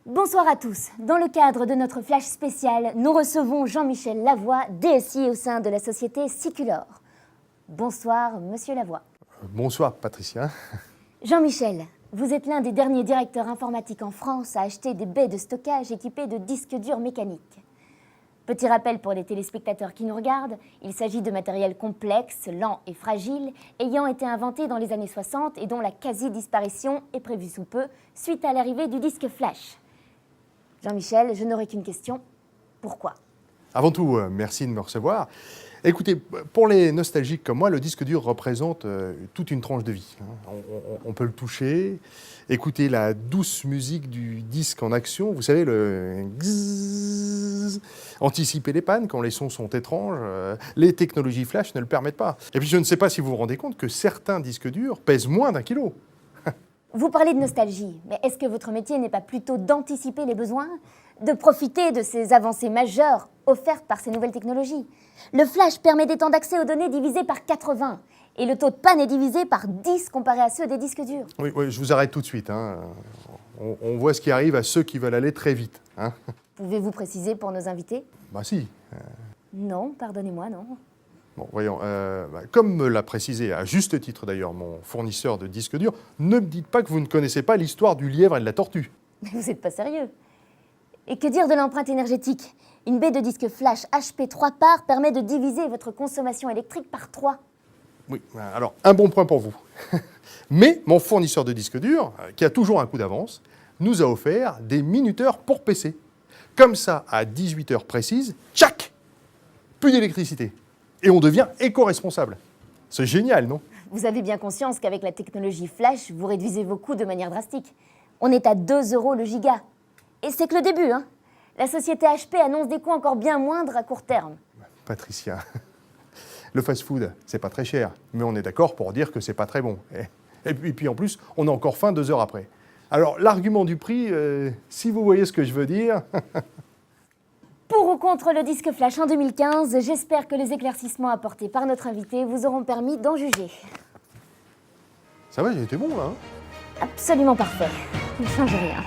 Bonsoir à tous. Dans le cadre de notre flash spécial, nous recevons Jean-Michel Lavoie, DSI au sein de la société Siculor. Bonsoir, monsieur Lavoie. Bonsoir, Patricia. Jean-Michel, vous êtes l'un des derniers directeurs informatiques en France à acheter des baies de stockage équipées de disques durs mécaniques. Petit rappel pour les téléspectateurs qui nous regardent, il s'agit de matériel complexe, lent et fragile, ayant été inventé dans les années 60 et dont la quasi-disparition est prévue sous peu suite à l'arrivée du disque flash. Jean-Michel, je n'aurai qu'une question. Pourquoi ? Avant tout, merci de me recevoir. Écoutez, pour les nostalgiques comme moi, le disque dur représente toute une tranche de vie. On peut le toucher, écouter la douce musique du disque en action, vous savez, le gzzz, anticiper les pannes quand les sons sont étranges. Les technologies flash ne le permettent pas. Et puis je ne sais pas si vous vous rendez compte que certains disques durs pèsent moins d'1 kilo. Vous parlez de nostalgie, mais est-ce que votre métier n'est pas plutôt d'anticiper les besoins, de profiter de ces avancées majeures offertes par ces nouvelles technologies ? Le flash permet des temps d'accès aux données divisés par 80, et le taux de panne est divisé par 10 comparé à ceux des disques durs. Oui, je vous arrête tout de suite. On voit ce qui arrive à ceux qui veulent aller très vite. Pouvez-vous préciser pour nos invités ? Bah si. Non, pardonnez-moi, non. Bon, voyons, comme me l'a précisé, à juste titre d'ailleurs, mon fournisseur de disques durs, ne me dites pas que vous ne connaissez pas l'histoire du lièvre et de la tortue. Mais vous n'êtes pas sérieux. Et que dire de l'empreinte énergétique ? Une baie de disque flash HP 3 parts permet de diviser votre consommation électrique par 3. Oui, alors, un bon point pour vous. Mais mon fournisseur de disques durs, qui a toujours un coup d'avance, nous a offert des minuteurs pour PC. Comme ça, à 18 heures précises, tchac, plus d'électricité. Et on devient éco-responsable. C'est génial, non ? Vous avez bien conscience qu'avec la technologie flash, vous réduisez vos coûts de manière drastique. On est à 2 € le giga. Et c'est que le début, hein. La société HP annonce des coûts encore bien moindres à court terme. Patricia, le fast-food, c'est pas très cher, mais on est d'accord pour dire que c'est pas très bon. Et puis en plus, on a encore faim 2 heures après. Alors l'argument du prix, si vous voyez ce que je veux dire... Pour ou contre le disque flash en 2015, j'espère que les éclaircissements apportés par notre invité vous auront permis d'en juger. Ça va, j'ai été bon là. Absolument parfait. Ne change rien.